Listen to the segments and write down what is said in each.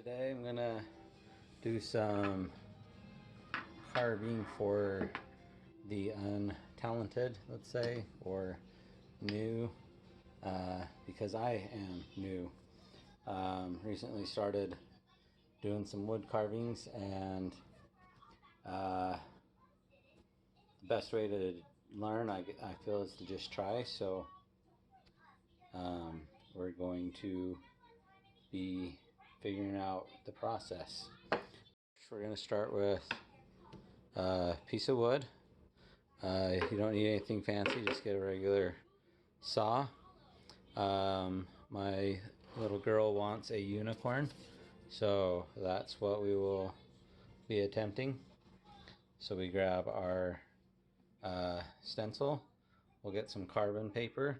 Today I'm gonna do some carving for the untalented, let's say, or new, because I am new. Recently started doing some wood carvings, and the best way to learn, I feel, is to just try. So we're going to be figuring out the process. We're going to start with a piece of wood. You don't need anything fancy, just get a regular saw. My little girl wants a unicorn, so that's what we will be attempting. So we grab our stencil, we'll get some carbon paper,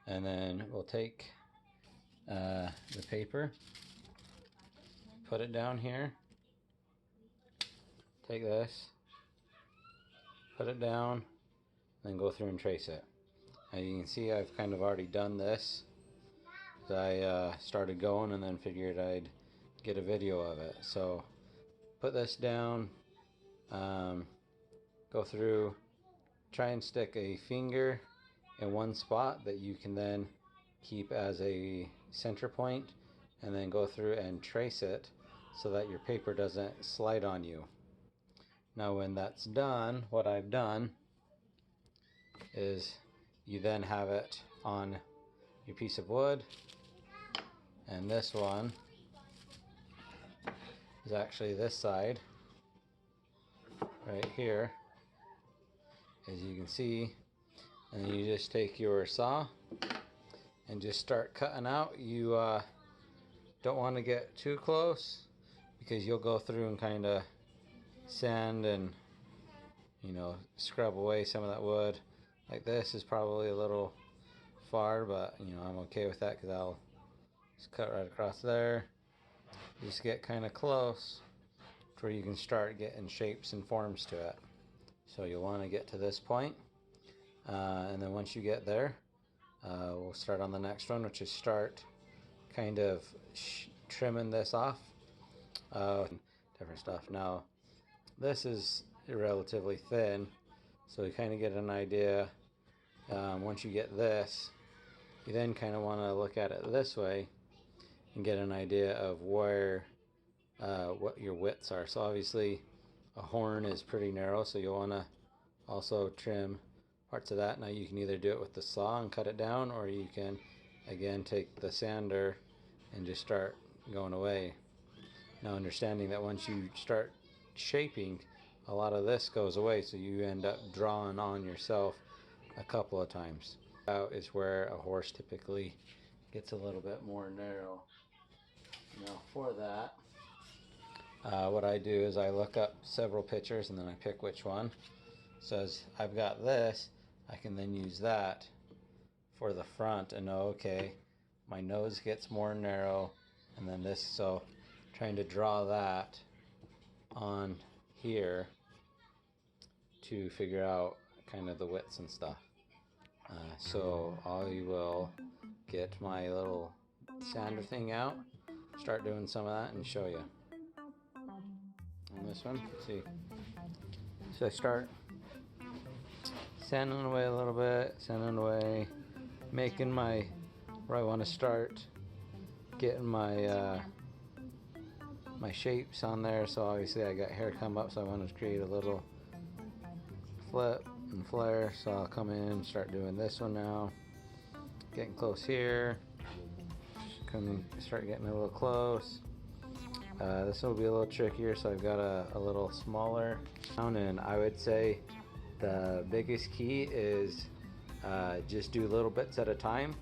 and then we'll take the paper, put it down here, take this, put it down, then go through and trace it. As you can see, I've kind of already done this. I started going and then figured I'd get a video of it. So put this down, go through, try and stick a finger in one spot that you can then keep as a center point, and then go through and trace it so that your paper doesn't slide on you. Now when that's done, what I've done is you then have it on your piece of wood, and this one is actually this side right here, as you can see. And then you just take your saw and just start cutting out. You don't want to get too close, because you'll go through and kind of sand and, you know, scrub away some of that wood. Like this is probably a little far, but you know, I'm okay with that because I'll just cut right across there. Just get kind of close to where you can start getting shapes and forms to it. So you'll want to get to this point, and then once you get there, we'll start on the next one, which is start kind of trimming this off. Different stuff. Now this is relatively thin, so you kind of get an idea. Once you get this, you then kind of want to look at it this way and get an idea of where what your widths are. So obviously a horn is pretty narrow, so you'll want to also trim parts of that. Now you can either do it with the saw and cut it down, or you can again take the sander and just start going away. Now understanding that once you start shaping, a lot of this goes away, so you end up drawing on yourself a couple of times. Out is where a horse typically gets a little bit more narrow. Now for that, what I do is I look up several pictures and then I pick which one. So as I've got this, I can then use that for the front and know, okay, my nose gets more narrow, and then this, so trying to draw that on here to figure out kind of the widths and stuff. So I will get my little sander thing out, start doing some of that, and show you. On this one, let's see. So I start sanding away a little bit, sanding away, making my, where I want to start getting my my shapes on there. So obviously I got hair come up, so I wanted to create a little flip and flare. So I'll come in and start doing this one now, getting close here, start getting a little close. This will be a little trickier, so I've got a little smaller down, and I would say the biggest key is just do little bits at a time,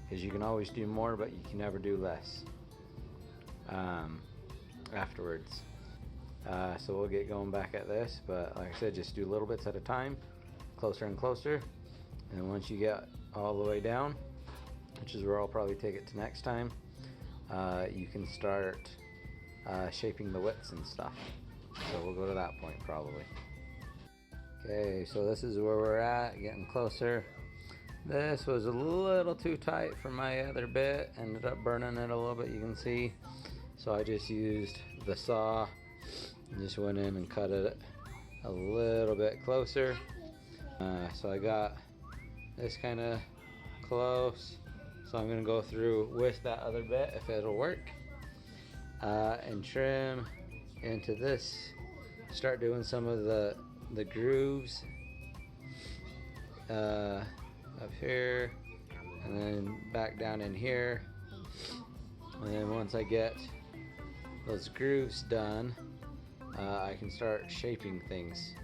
because you can always do more, but you can never do less afterwards. So we'll get going back at this, but like I said, just do little bits at a time, closer and closer, and once you get all the way down, which is where I'll probably take it to next time, you can start shaping the widths and stuff. So we'll go to that point probably. Okay, so this is where we're at, getting closer. This was a little too tight for my other bit, ended up burning it a little bit, you can see. So I just used the saw and just went in and cut it a little bit closer. So I got this kind of close. So I'm going to go through with that other bit if it'll work. And trim into this. Start doing some of the grooves up here, and then back down in here. And then once I get those grooves done, I can start shaping things.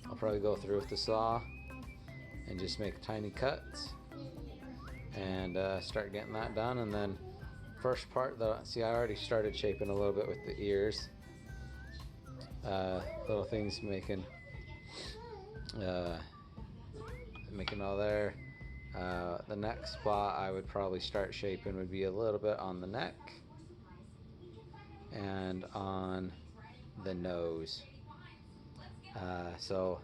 I'll probably go through with the saw and just make tiny cuts and start getting that done. And then first part, though, see, I already started shaping a little bit with the ears, little things making all there. The next spot I would probably start shaping would be a little bit on the neck and on the nose. So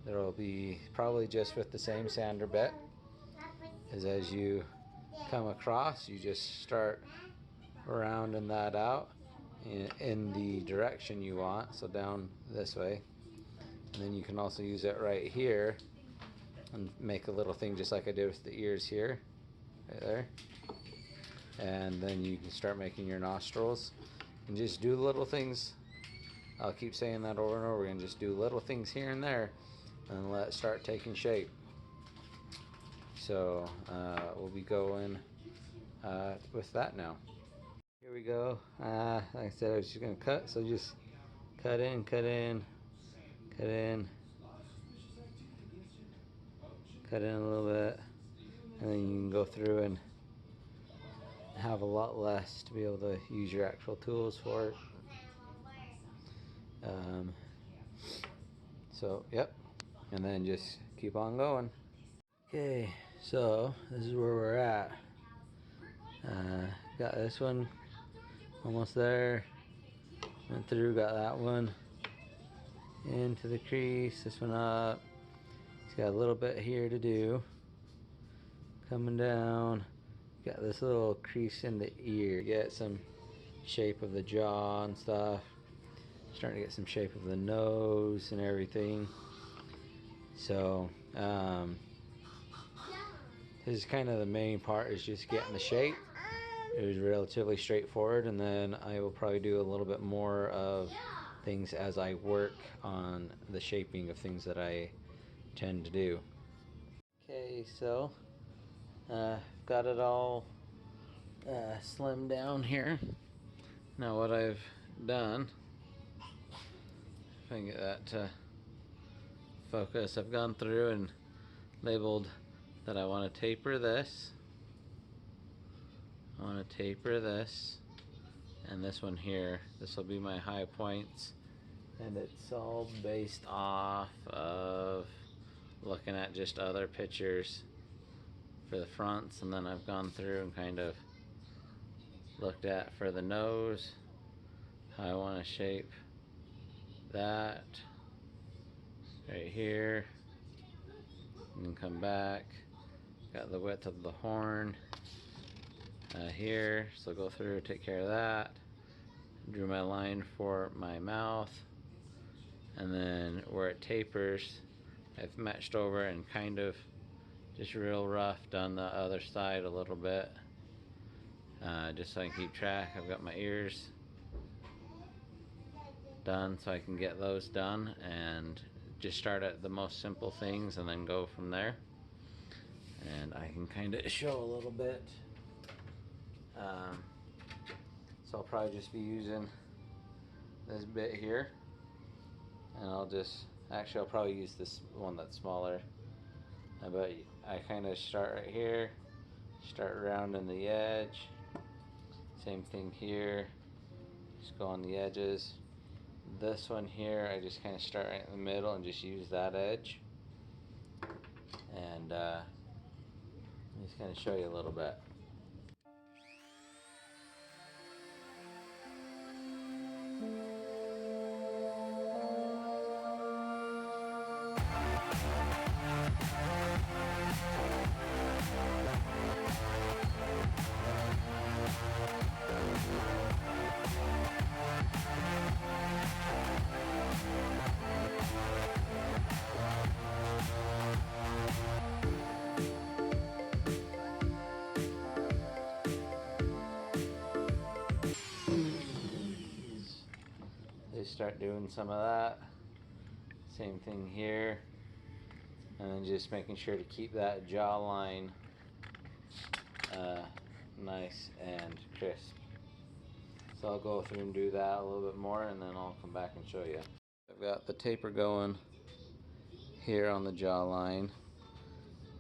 there will be probably just with the same sander bit, as you come across, you just start rounding that out in the direction you want, so down this way. And then you can also use it right here and make a little thing just like I did with the ears here, right there. And then you can start making your nostrils and just do little things. I'll keep saying that over and over again. Just do little things here and there and let it start taking shape. So we'll be going with that now. Here we go. Like I said, I was just gonna cut, so just cut in, cut in, cut in, cut in a little bit, and then you can go through and have a lot less to be able to use your actual tools for it. So yep, and then just keep on going. Okay, so this is where we're at. Got this one almost there, went through, got that one into the crease, this one up. It's got a little bit here to do, coming down, got this little crease in the ear, get some shape of the jaw and stuff, starting to get some shape of the nose and everything. So this is kind of the main part, is just getting the shape. It was relatively straightforward, and then I will probably do a little bit more of things as I work on the shaping of things that I tend to do. Okay, so got it all slimmed down here. Now what I've done, if I can get that to focus, I've gone through and labeled that I want to taper this. I want to taper this, and this one here. This will be my high points, and it's all based off of looking at just other pictures for the fronts, and then I've gone through and kind of looked at for the nose how I want to shape that right here, and then come back. Got the width of the horn here, so go through, take care of that. Drew my line for my mouth, and then where it tapers, I've matched over and kind of just real rough done the other side a little bit, just so I can keep track. I've got my ears done, so I can get those done and just start at the most simple things and then go from there. And I can kind of show a little bit. So I'll probably just be using this bit here, and I'll probably use this one that's smaller, but I kind of start right here, start rounding the edge, same thing here, just go on the edges. This one here, I just kind of start right in the middle and just use that edge, and just kind of show you a little bit. start doing some of that. Same thing here. And then just making sure to keep that jawline nice and crisp. So I'll go through and do that a little bit more, and then I'll come back and show you. I've got the taper going here on the jawline.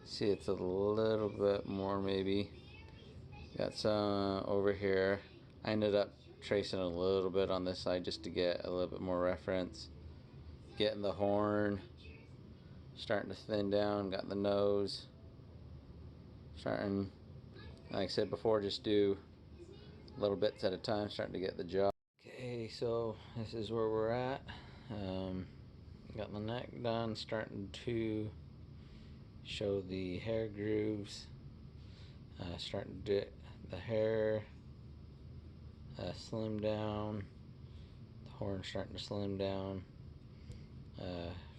See, it's a little bit more maybe. Got some over here. I ended up tracing a little bit on this side just to get a little bit more reference. Getting the horn starting to thin down. Got the nose starting, like I said before, just do little bits at a time, starting to get the jaw. Okay, so this is where we're at. Got the neck done, starting to show the hair grooves. Starting to get the hair slim down, the horn starting to slim down,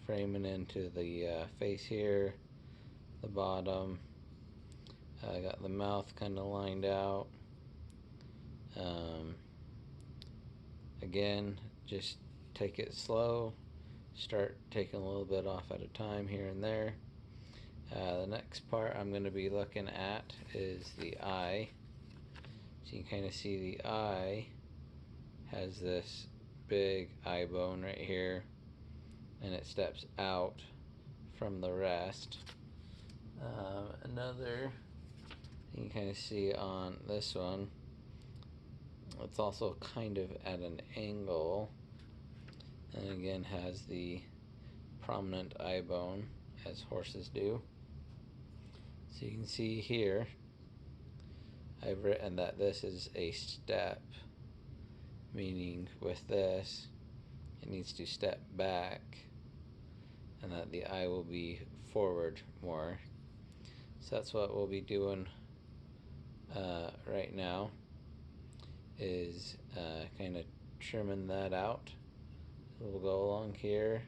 framing into the face here, the bottom. I got the mouth kind of lined out. Again, just take it slow. Start taking a little bit off at a time here and there. The next part I'm going to be looking at is the eye. So you can kind of see the eye has this big eye bone right here, and it steps out from the rest. Another you can kind of see on this one, it's also kind of at an angle, and again has the prominent eye bone as horses do. So you can see here I've written that this is a step, meaning with this it needs to step back, and that the eye will be forward more. So that's what we'll be doing right now, is kind of trimming that out. We'll go along here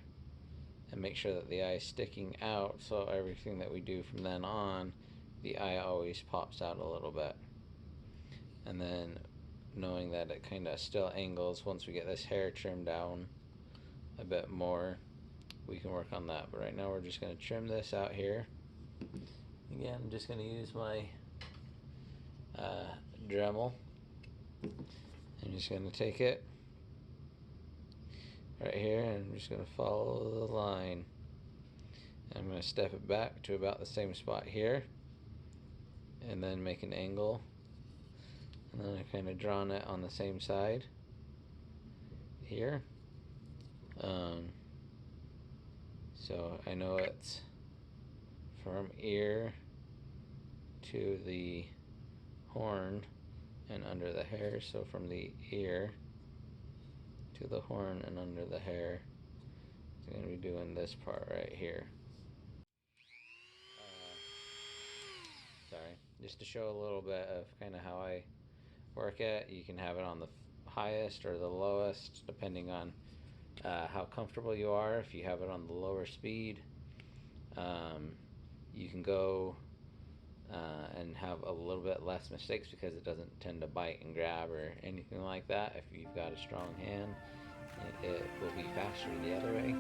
and make sure that the eye is sticking out, so everything that we do from then on, the eye always pops out a little bit. And then knowing that it kind of still angles, once we get this hair trimmed down a bit more, we can work on that. But right now we're just going to trim this out here. Again, I'm just going to use my Dremel. I'm just going to take it right here, and I'm just going to follow the line. And I'm going to step it back to about the same spot here, and then make an angle, and then I kind of drawn it on the same side here. So I know it's from ear to the horn and under the hair, so from the ear to the horn and under the hair, I'm going to be doing this part right here. Sorry, just to show a little bit of kind of how I work it. You can have it on the highest or the lowest depending on how comfortable you are. If you have it on the lower speed, you can go and have a little bit less mistakes because it doesn't tend to bite and grab or anything like that. If you've got a strong hand, it will be faster the other way.